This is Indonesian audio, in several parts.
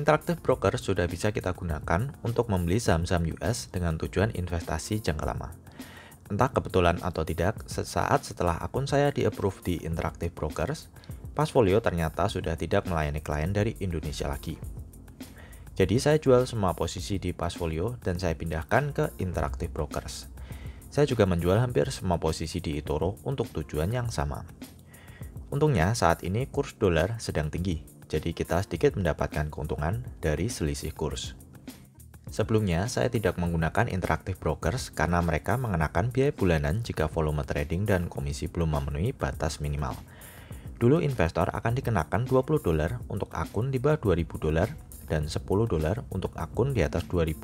Interactive Broker sudah bisa kita gunakan untuk membeli saham-saham US dengan tujuan investasi jangka lama. Entah kebetulan atau tidak, sesaat setelah akun saya di-approve di Interactive Brokers, Passfolio ternyata sudah tidak melayani klien dari Indonesia lagi. Jadi saya jual semua posisi di Passfolio dan saya pindahkan ke Interactive Brokers. Saya juga menjual hampir semua posisi di eToro untuk tujuan yang sama. Untungnya saat ini kurs dolar sedang tinggi, jadi kita sedikit mendapatkan keuntungan dari selisih kurs. Sebelumnya saya tidak menggunakan Interactive Brokers karena mereka mengenakan biaya bulanan jika volume trading dan komisi belum memenuhi batas minimal. Dulu investor akan dikenakan $20 untuk akun di bawah $2.000 dan $10 untuk akun di atas $2.000.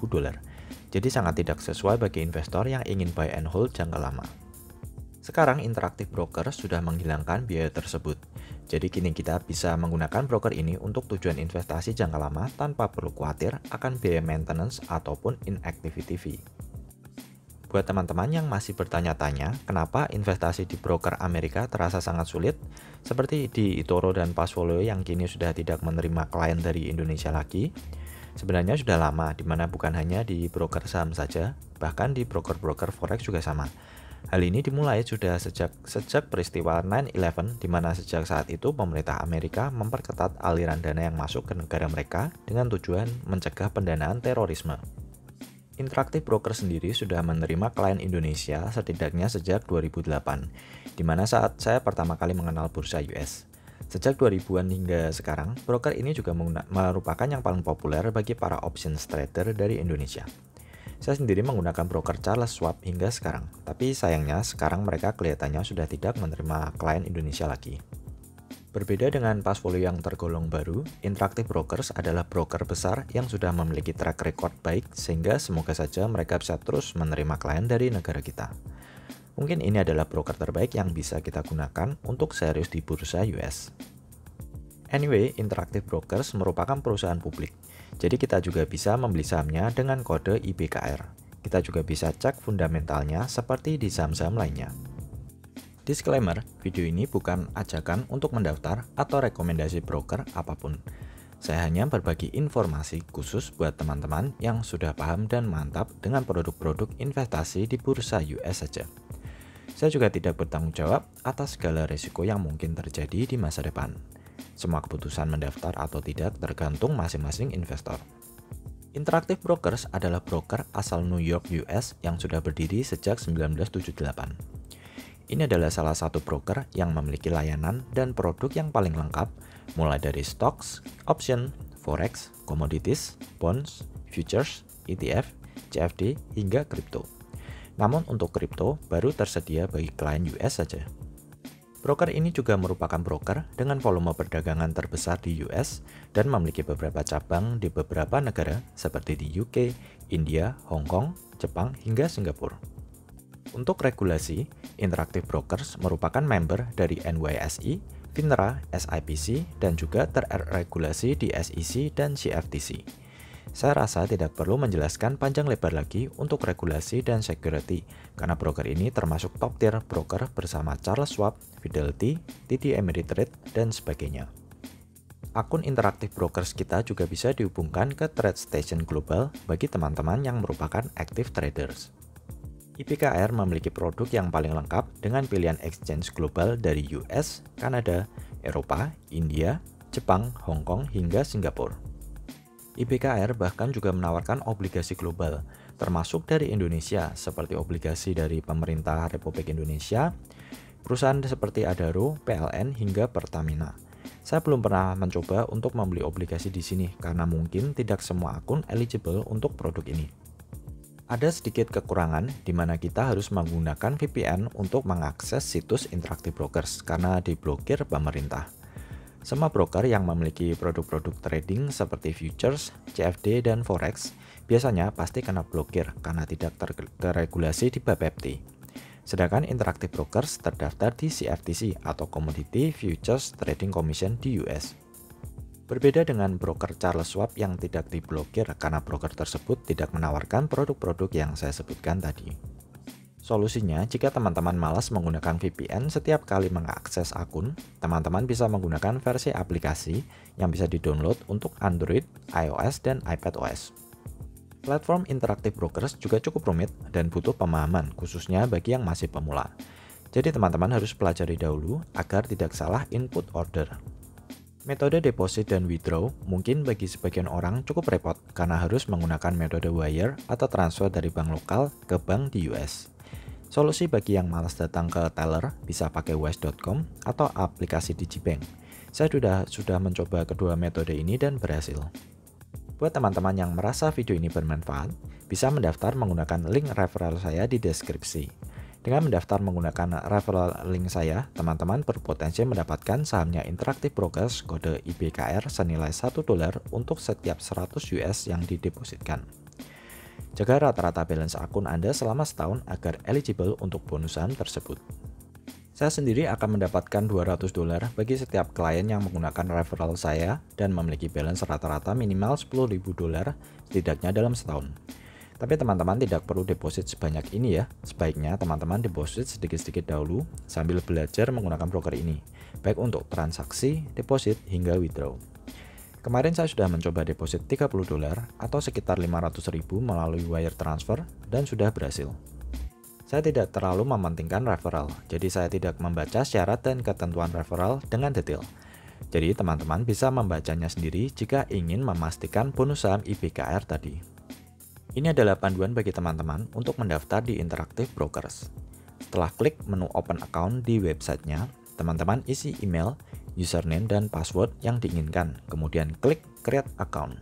Jadi sangat tidak sesuai bagi investor yang ingin buy and hold jangka lama. Sekarang Interactive Brokers sudah menghilangkan biaya tersebut. Jadi kini kita bisa menggunakan broker ini untuk tujuan investasi jangka lama tanpa perlu khawatir akan biaya maintenance ataupun inactivity fee. Buat teman-teman yang masih bertanya-tanya kenapa investasi di broker Amerika terasa sangat sulit, seperti di eToro dan Passfolio yang kini sudah tidak menerima klien dari Indonesia lagi, sebenarnya sudah lama, di mana bukan hanya di broker saham saja, bahkan di broker-broker forex juga sama. Hal ini dimulai sudah sejak peristiwa 9/11, di mana sejak saat itu pemerintah Amerika memperketat aliran dana yang masuk ke negara mereka dengan tujuan mencegah pendanaan terorisme. Interactive Broker sendiri sudah menerima klien Indonesia setidaknya sejak 2008, di mana saat saya pertama kali mengenal bursa US. Sejak 2000-an hingga sekarang, broker ini juga merupakan yang paling populer bagi para options trader dari Indonesia. Saya sendiri menggunakan broker Charles Schwab hingga sekarang, tapi sayangnya sekarang mereka kelihatannya sudah tidak menerima klien Indonesia lagi. Berbeda dengan Passfolio yang tergolong baru, Interactive Brokers adalah broker besar yang sudah memiliki track record baik sehingga semoga saja mereka bisa terus menerima klien dari negara kita. Mungkin ini adalah broker terbaik yang bisa kita gunakan untuk serius di bursa US. Anyway, Interactive Brokers merupakan perusahaan publik, jadi kita juga bisa membeli sahamnya dengan kode IBKR. Kita juga bisa cek fundamentalnya seperti di saham-saham lainnya. Disclaimer, video ini bukan ajakan untuk mendaftar atau rekomendasi broker apapun. Saya hanya berbagi informasi khusus buat teman-teman yang sudah paham dan mantap dengan produk-produk investasi di bursa US saja. Saya juga tidak bertanggung jawab atas segala risiko yang mungkin terjadi di masa depan. Semua keputusan mendaftar atau tidak tergantung masing-masing investor. Interactive Brokers adalah broker asal New York, US yang sudah berdiri sejak 1978. Ini adalah salah satu broker yang memiliki layanan dan produk yang paling lengkap, mulai dari stocks, option, forex, commodities, bonds, futures, ETF, CFD, hingga kripto. Namun untuk kripto baru tersedia bagi klien US saja. Broker ini juga merupakan broker dengan volume perdagangan terbesar di US dan memiliki beberapa cabang di beberapa negara seperti di UK, India, Hong Kong, Jepang, hingga Singapura. Untuk regulasi, Interactive Brokers merupakan member dari NYSE, FINRA, SIPC, dan juga terregulasi di SEC dan CFTC. Saya rasa tidak perlu menjelaskan panjang lebar lagi untuk regulasi dan security, karena broker ini termasuk top tier broker bersama Charles Schwab, Fidelity, TD Ameritrade, dan sebagainya. Akun Interactive Brokers kita juga bisa dihubungkan ke TradeStation Global bagi teman-teman yang merupakan active traders. IBKR memiliki produk yang paling lengkap dengan pilihan exchange global dari US, Kanada, Eropa, India, Jepang, Hong Kong, hingga Singapura. IBKR bahkan juga menawarkan obligasi global, termasuk dari Indonesia, seperti obligasi dari pemerintah Republik Indonesia, perusahaan seperti Adaro, PLN, hingga Pertamina. Saya belum pernah mencoba untuk membeli obligasi di sini, karena mungkin tidak semua akun eligible untuk produk ini. Ada sedikit kekurangan di mana kita harus menggunakan VPN untuk mengakses situs Interactive Brokers karena diblokir pemerintah. Semua broker yang memiliki produk-produk trading seperti futures, CFD, dan forex biasanya pasti kena blokir karena tidak terregulasi di BAPEPT. Sedangkan Interactive Brokers terdaftar di CFTC atau Commodity Futures Trading Commission di US. Berbeda dengan broker Charles Schwab yang tidak diblokir karena broker tersebut tidak menawarkan produk-produk yang saya sebutkan tadi. Solusinya, jika teman-teman malas menggunakan VPN setiap kali mengakses akun, teman-teman bisa menggunakan versi aplikasi yang bisa di-download untuk Android, iOS, dan iPadOS. Platform Interactive Brokers juga cukup rumit dan butuh pemahaman, khususnya bagi yang masih pemula. Jadi teman-teman harus pelajari dahulu agar tidak salah input order. Metode deposit dan withdraw mungkin bagi sebagian orang cukup repot karena harus menggunakan metode wire atau transfer dari bank lokal ke bank di US. Solusi bagi yang malas datang ke teller bisa pakai wise.com atau aplikasi Digibank. Saya sudah mencoba kedua metode ini dan berhasil. Buat teman-teman yang merasa video ini bermanfaat, bisa mendaftar menggunakan link referral saya di deskripsi. Dengan mendaftar menggunakan referral link saya, teman-teman berpotensi mendapatkan sahamnya Interactive Brokers kode IBKR senilai $1 untuk setiap 100 US yang didepositkan. Jaga rata-rata balance akun Anda selama setahun agar eligible untuk bonus saham tersebut. Saya sendiri akan mendapatkan $200 bagi setiap klien yang menggunakan referral saya dan memiliki balance rata-rata minimal $10.000 setidaknya dalam setahun. Tapi teman-teman tidak perlu deposit sebanyak ini ya. Sebaiknya teman-teman deposit sedikit-sedikit dahulu sambil belajar menggunakan broker ini, baik untuk transaksi, deposit, hingga withdraw. Kemarin saya sudah mencoba deposit $30 atau sekitar 500.000 melalui wire transfer dan sudah berhasil. Saya tidak terlalu mementingkan referral, jadi saya tidak membaca syarat dan ketentuan referral dengan detail. Jadi teman-teman bisa membacanya sendiri jika ingin memastikan bonus saham IBKR tadi. Ini adalah panduan bagi teman-teman untuk mendaftar di Interactive Brokers. Setelah klik menu open account di websitenya, teman-teman isi email, username, dan password yang diinginkan, kemudian klik create account.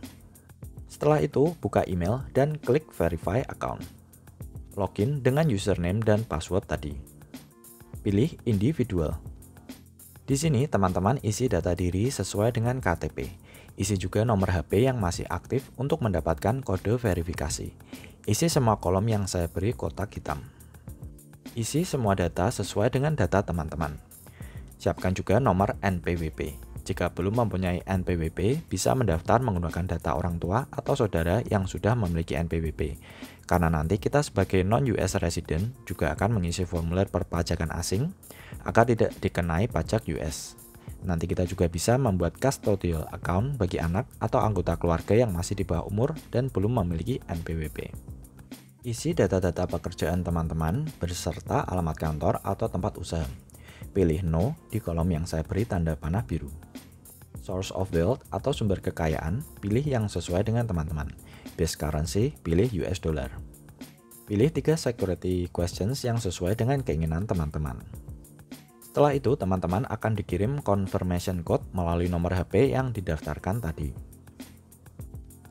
Setelah itu, buka email dan klik verify account. Login dengan username dan password tadi. Pilih individual. Di sini, teman-teman isi data diri sesuai dengan KTP. Isi juga nomor HP yang masih aktif untuk mendapatkan kode verifikasi. Isi semua kolom yang saya beri kotak hitam. Isi semua data sesuai dengan data teman-teman. Siapkan juga nomor NPWP. Jika belum mempunyai NPWP, bisa mendaftar menggunakan data orang tua atau saudara yang sudah memiliki NPWP. Karena nanti kita sebagai non-US resident juga akan mengisi formulir perpajakan asing agar tidak dikenai pajak US. Nanti kita juga bisa membuat custodial account bagi anak atau anggota keluarga yang masih di bawah umur dan belum memiliki NPWP. Isi data-data pekerjaan teman-teman beserta alamat kantor atau tempat usaha. Pilih No di kolom yang saya beri tanda panah biru. Source of wealth atau sumber kekayaan, pilih yang sesuai dengan teman-teman. Base currency, pilih US dollar. Pilih 3 security questions yang sesuai dengan keinginan teman-teman. Setelah itu, teman-teman akan dikirim confirmation code melalui nomor HP yang didaftarkan tadi.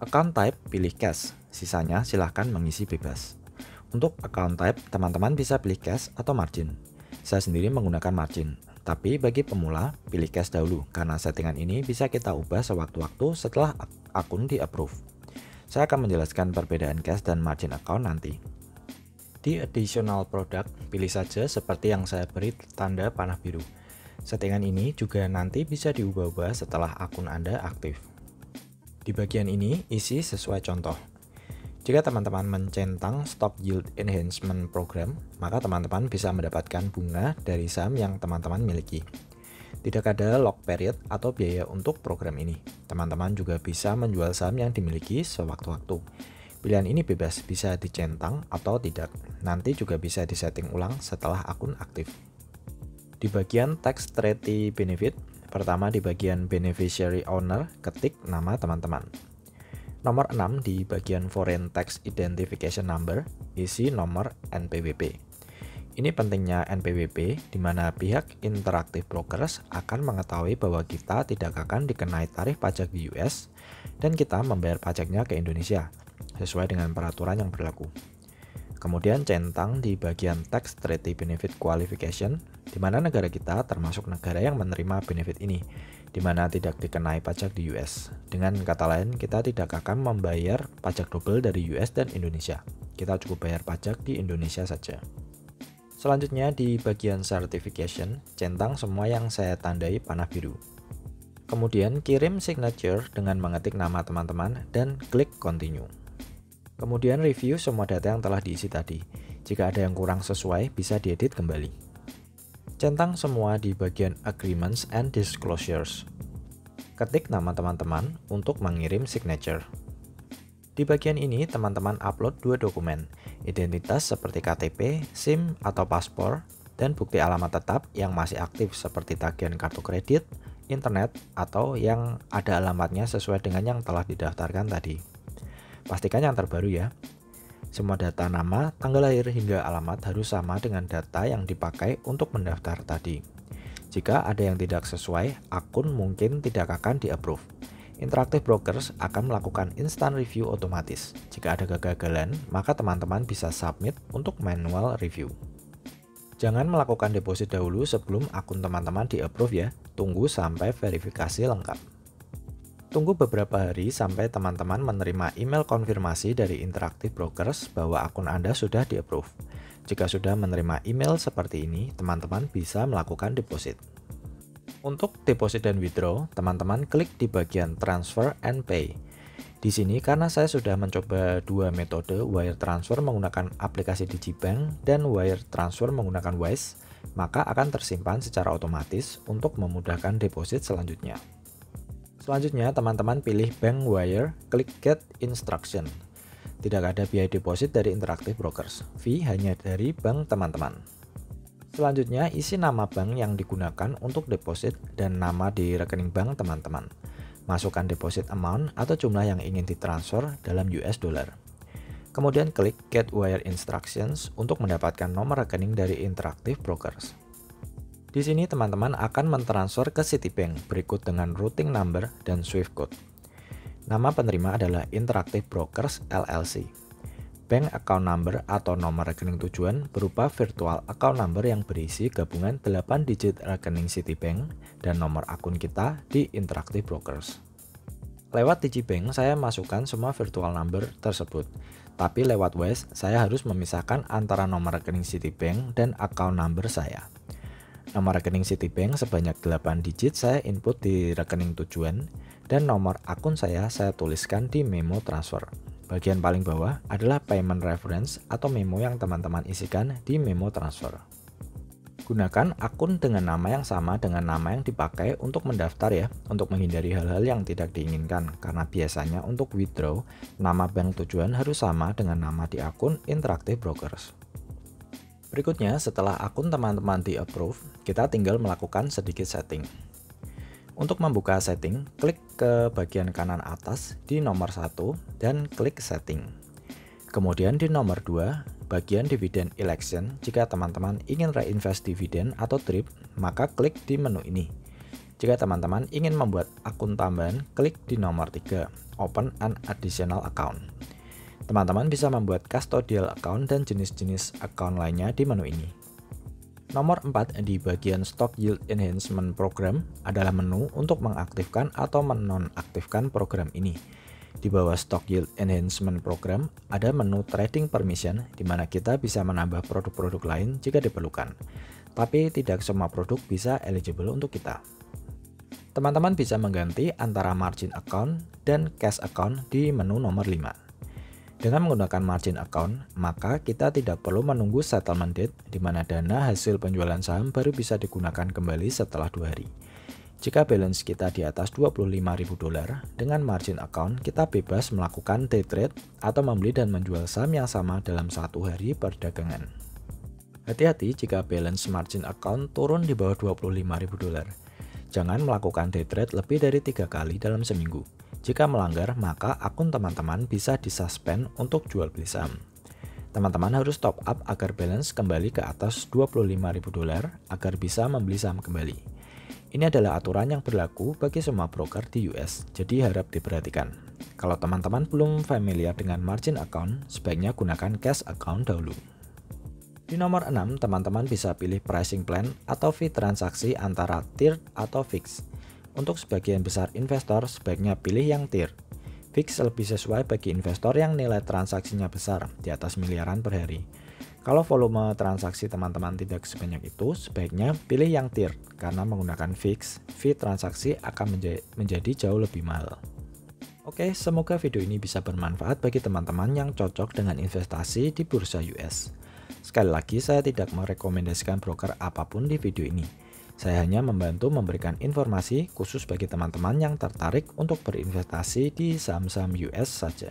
Account type, pilih cash. Sisanya silahkan mengisi bebas. Untuk account type, teman-teman bisa pilih cash atau margin. Saya sendiri menggunakan margin, tapi bagi pemula, pilih cash dahulu karena settingan ini bisa kita ubah sewaktu-waktu setelah akun di-approve. Saya akan menjelaskan perbedaan cash dan margin account nanti. Di additional product, pilih saja seperti yang saya beri tanda panah biru. Settingan ini juga nanti bisa diubah-ubah setelah akun Anda aktif. Di bagian ini, isi sesuai contoh. Jika teman-teman mencentang Stock Yield Enhancement Program, maka teman-teman bisa mendapatkan bunga dari saham yang teman-teman miliki. Tidak ada lock period atau biaya untuk program ini. Teman-teman juga bisa menjual saham yang dimiliki sewaktu-waktu. Pilihan ini bebas, bisa dicentang atau tidak. Nanti juga bisa disetting ulang setelah akun aktif. Di bagian Tax Treaty Benefit, pertama di bagian Beneficiary Owner, ketik nama teman-teman. Nomor 6 di bagian Foreign Tax Identification Number, isi nomor NPWP. Ini pentingnya NPWP, di mana pihak Interactive Brokers akan mengetahui bahwa kita tidak akan dikenai tarif pajak di US dan kita membayar pajaknya ke Indonesia, sesuai dengan peraturan yang berlaku. Kemudian centang di bagian Tax Treaty Benefit Qualification, di mana negara kita termasuk negara yang menerima benefit ini, di mana tidak dikenai pajak di US. Dengan kata lain, kita tidak akan membayar pajak double dari US dan Indonesia. Kita cukup bayar pajak di Indonesia saja. Selanjutnya di bagian Certification, centang semua yang saya tandai panah biru. Kemudian kirim signature dengan mengetik nama teman-teman dan klik Continue. Kemudian review semua data yang telah diisi tadi. Jika ada yang kurang sesuai, bisa diedit kembali. Centang semua di bagian Agreements and Disclosures. Ketik nama teman-teman untuk mengirim signature. Di bagian ini, teman-teman upload 2 dokumen, identitas seperti KTP, SIM atau paspor, dan bukti alamat tetap yang masih aktif seperti tagihan kartu kredit, internet, atau yang ada alamatnya sesuai dengan yang telah didaftarkan tadi. Pastikan yang terbaru ya. Semua data nama, tanggal lahir hingga alamat harus sama dengan data yang dipakai untuk mendaftar tadi. Jika ada yang tidak sesuai, akun mungkin tidak akan di-approve. Interactive Brokers akan melakukan instant review otomatis. Jika ada kegagalan, maka teman-teman bisa submit untuk manual review. Jangan melakukan deposit dahulu sebelum akun teman-teman di-approve ya. Tunggu sampai verifikasi lengkap. Tunggu beberapa hari sampai teman-teman menerima email konfirmasi dari Interactive Brokers bahwa akun Anda sudah di-approve. Jika sudah menerima email seperti ini, teman-teman bisa melakukan deposit. Untuk deposit dan withdraw, teman-teman klik di bagian Transfer and Pay. Di sini karena saya sudah mencoba 2 metode wire transfer menggunakan aplikasi Digibank dan wire transfer menggunakan Wise, maka akan tersimpan secara otomatis untuk memudahkan deposit selanjutnya. Selanjutnya, teman-teman pilih Bank Wire, klik Get Instruction. Tidak ada biaya deposit dari Interactive Brokers, fee hanya dari bank teman-teman. Selanjutnya, isi nama bank yang digunakan untuk deposit dan nama di rekening bank teman-teman. Masukkan deposit amount atau jumlah yang ingin ditransfer dalam US dollar. Kemudian klik Get Wire Instructions untuk mendapatkan nomor rekening dari Interactive Brokers. Di sini teman-teman akan mentransfer ke Citibank berikut dengan routing number dan Swift code. Nama penerima adalah Interactive Brokers LLC. Bank account number atau nomor rekening tujuan berupa virtual account number yang berisi gabungan 8 digit rekening Citibank dan nomor akun kita di Interactive Brokers. Lewat Digibank saya masukkan semua virtual number tersebut, tapi lewat Wise saya harus memisahkan antara nomor rekening Citibank dan account number saya. Nomor rekening Citibank sebanyak 8 digit saya input di rekening tujuan dan nomor akun saya tuliskan di memo transfer. Bagian paling bawah adalah payment reference atau memo yang teman-teman isikan di memo transfer. Gunakan akun dengan nama yang sama dengan nama yang dipakai untuk mendaftar ya, untuk menghindari hal-hal yang tidak diinginkan, karena biasanya untuk withdraw, nama bank tujuan harus sama dengan nama di akun Interactive Brokers. Berikutnya, setelah akun teman-teman di-approve, kita tinggal melakukan sedikit setting. Untuk membuka setting, klik ke bagian kanan atas di nomor 1 dan klik setting. Kemudian di nomor 2, bagian dividend election. Jika teman-teman ingin reinvest dividen atau DRIP, maka klik di menu ini. Jika teman-teman ingin membuat akun tambahan, klik di nomor 3, open an additional account. Teman-teman bisa membuat custodial account dan jenis-jenis account lainnya di menu ini. Nomor 4 di bagian Stock Yield Enhancement Program adalah menu untuk mengaktifkan atau menonaktifkan program ini. Di bawah Stock Yield Enhancement Program ada menu Trading Permission di mana kita bisa menambah produk-produk lain jika diperlukan. Tapi tidak semua produk bisa eligible untuk kita. Teman-teman bisa mengganti antara margin account dan cash account di menu nomor 5. Dengan menggunakan margin account, maka kita tidak perlu menunggu settlement date di mana dana hasil penjualan saham baru bisa digunakan kembali setelah 2 hari. Jika balance kita di atas $25.000, dengan margin account kita bebas melakukan day trade atau membeli dan menjual saham yang sama dalam 1 hari perdagangan. Hati-hati jika balance margin account turun di bawah $25.000. Jangan melakukan day trade lebih dari 3 kali dalam seminggu. Jika melanggar, maka akun teman-teman bisa disuspend untuk jual beli saham. Teman-teman harus top up agar balance kembali ke atas $25.000 agar bisa membeli saham kembali. Ini adalah aturan yang berlaku bagi semua broker di US, jadi harap diperhatikan. Kalau teman-teman belum familiar dengan margin account, sebaiknya gunakan cash account dahulu. Di nomor 6, teman-teman bisa pilih pricing plan atau fee transaksi antara tiered atau fixed. Untuk sebagian besar investor, sebaiknya pilih yang tiered. Fixed lebih sesuai bagi investor yang nilai transaksinya besar, di atas miliaran per hari. Kalau volume transaksi teman-teman tidak sebanyak itu, sebaiknya pilih yang tiered, karena menggunakan fixed, fee transaksi akan menjadi jauh lebih mahal. Oke, semoga video ini bisa bermanfaat bagi teman-teman yang cocok dengan investasi di bursa US. Sekali lagi, saya tidak merekomendasikan broker apapun di video ini. Saya hanya membantu memberikan informasi khusus bagi teman-teman yang tertarik untuk berinvestasi di saham-saham US saja.